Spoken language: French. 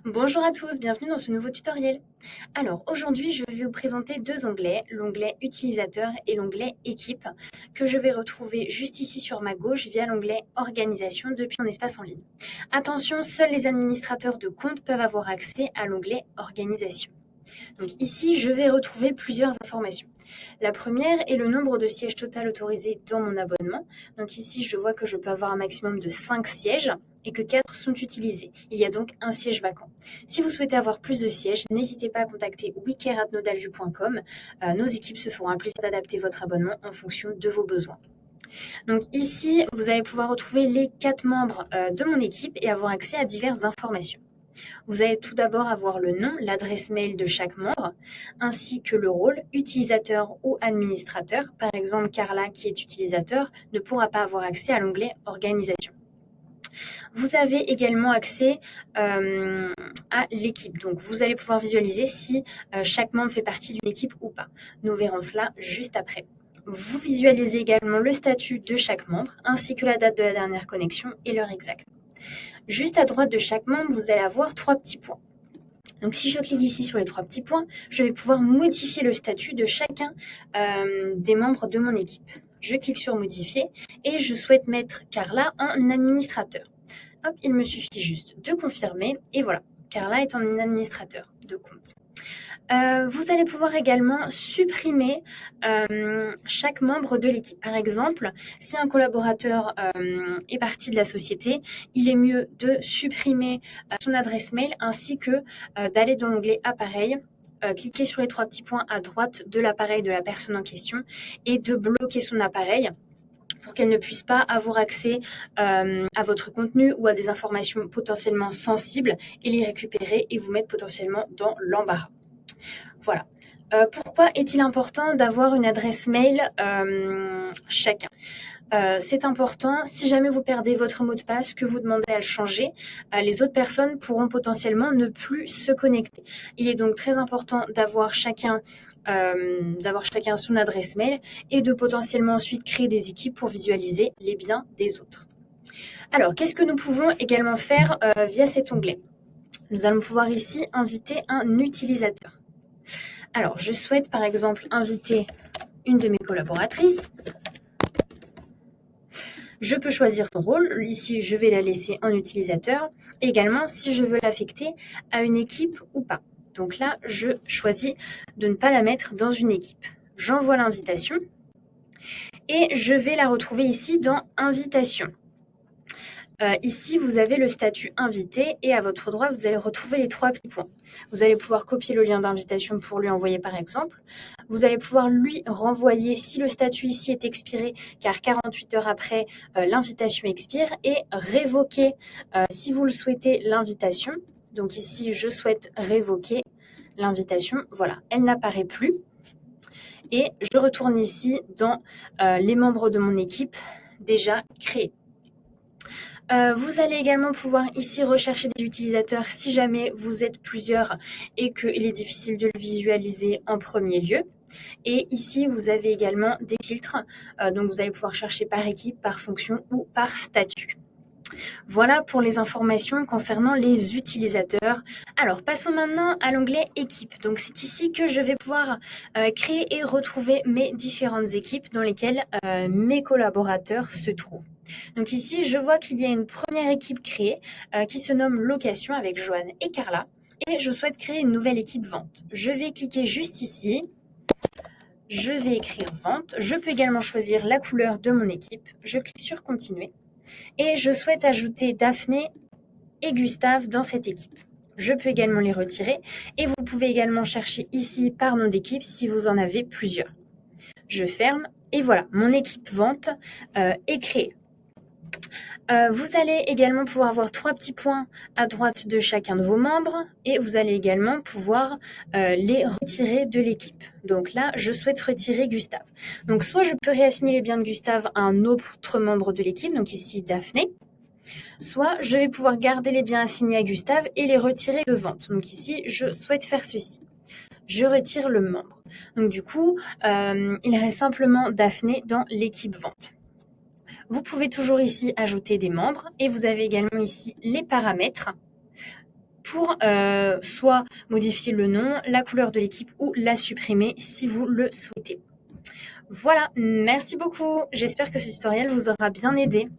Bonjour à tous, bienvenue dans ce nouveau tutoriel. Alors aujourd'hui je vais vous présenter deux onglets, l'onglet utilisateur et l'onglet équipe, que je vais retrouver juste ici sur ma gauche via l'onglet organisation depuis mon espace en ligne. Attention, seuls les administrateurs de compte peuvent avoir accès à l'onglet organisation. Donc ici je vais retrouver plusieurs informations. La première est le nombre de sièges total autorisés dans mon abonnement. Donc ici, je vois que je peux avoir un maximum de 5 sièges et que 4 sont utilisés. Il y a donc un siège vacant. Si vous souhaitez avoir plus de sièges, n'hésitez pas à contacter weeker@nodalview.com. Nos équipes se feront un plaisir d'adapter votre abonnement en fonction de vos besoins. Donc ici, vous allez pouvoir retrouver les 4 membres de mon équipe et avoir accès à diverses informations. Vous allez tout d'abord avoir le nom, l'adresse mail de chaque membre, ainsi que le rôle, utilisateur ou administrateur. Par exemple, Carla, qui est utilisateur, ne pourra pas avoir accès à l'onglet organisation. Vous avez également accès à l'équipe. Donc, vous allez pouvoir visualiser si chaque membre fait partie d'une équipe ou pas. Nous verrons cela juste après. Vous visualisez également le statut de chaque membre, ainsi que la date de la dernière connexion et l'heure exacte. Juste à droite de chaque membre, vous allez avoir 3 petits points. Donc si je clique ici sur les 3 petits points, je vais pouvoir modifier le statut de chacun des membres de mon équipe. Je clique sur modifier et je souhaite mettre Carla en administrateur. Hop, il me suffit juste de confirmer et voilà, Carla est en administrateur de compte. Vous allez pouvoir également supprimer chaque membre de l'équipe. Par exemple, si un collaborateur est parti de la société, il est mieux de supprimer son adresse mail ainsi que d'aller dans l'onglet appareil, cliquer sur les 3 petits points à droite de l'appareil de la personne en question et de bloquer son appareil pour qu'elle ne puisse pas avoir accès à votre contenu ou à des informations potentiellement sensibles et les récupérer et vous mettre potentiellement dans l'embarras. Voilà. Pourquoi est-il important d'avoir une adresse mail chacun? C'est important, si jamais vous perdez votre mot de passe, que vous demandez à le changer, les autres personnes pourront potentiellement ne plus se connecter. Il est donc très important d'avoir chacun son adresse mail et de potentiellement ensuite créer des équipes pour visualiser les biens des autres. Alors, qu'est-ce que nous pouvons également faire via cet onglet? Nous allons pouvoir ici inviter un utilisateur. Alors, je souhaite par exemple inviter une de mes collaboratrices. Je peux choisir son rôle. Ici, je vais la laisser en utilisateur. Également, si je veux l'affecter à une équipe ou pas. Donc là, je choisis de ne pas la mettre dans une équipe. J'envoie l'invitation et je vais la retrouver ici dans Invitation. Ici, vous avez le statut invité et à votre droite, vous allez retrouver les 3 petits points. Vous allez pouvoir copier le lien d'invitation pour lui envoyer par exemple. Vous allez pouvoir lui renvoyer si le statut ici est expiré, car 48 heures après, l'invitation expire et révoquer si vous le souhaitez l'invitation. Donc ici, je souhaite révoquer l'invitation. Voilà, elle n'apparaît plus. Et je retourne ici dans les membres de mon équipe déjà créés. Vous allez également pouvoir ici rechercher des utilisateurs si jamais vous êtes plusieurs et qu'il est difficile de le visualiser en premier lieu. Et ici, vous avez également des filtres. Donc, vous allez pouvoir chercher par équipe, par fonction ou par statut. Voilà pour les informations concernant les utilisateurs. Alors, passons maintenant à l'onglet équipe. Donc, c'est ici que je vais pouvoir créer et retrouver mes différentes équipes dans lesquelles mes collaborateurs se trouvent. Donc ici, je vois qu'il y a une première équipe créée qui se nomme Location avec Joanne et Carla. Et je souhaite créer une nouvelle équipe vente. Je vais cliquer juste ici. Je vais écrire vente. Je peux également choisir la couleur de mon équipe. Je clique sur continuer. Et je souhaite ajouter Daphné et Gustave dans cette équipe. Je peux également les retirer. Et vous pouvez également chercher ici par nom d'équipe si vous en avez plusieurs. Je ferme. Et voilà, mon équipe vente est créée. Vous allez également pouvoir avoir 3 petits points à droite de chacun de vos membres et vous allez également pouvoir les retirer de l'équipe. Donc là, je souhaite retirer Gustave. Donc soit je peux réassigner les biens de Gustave à un autre membre de l'équipe, donc ici Daphné, soit je vais pouvoir garder les biens assignés à Gustave et les retirer de vente. Donc ici, je souhaite faire ceci. Je retire le membre. Donc du coup, il reste simplement Daphné dans l'équipe vente. Vous pouvez toujours ici ajouter des membres et vous avez également ici les paramètres pour soit modifier le nom, la couleur de l'équipe ou la supprimer si vous le souhaitez. Voilà, merci beaucoup. J'espère que ce tutoriel vous aura bien aidé.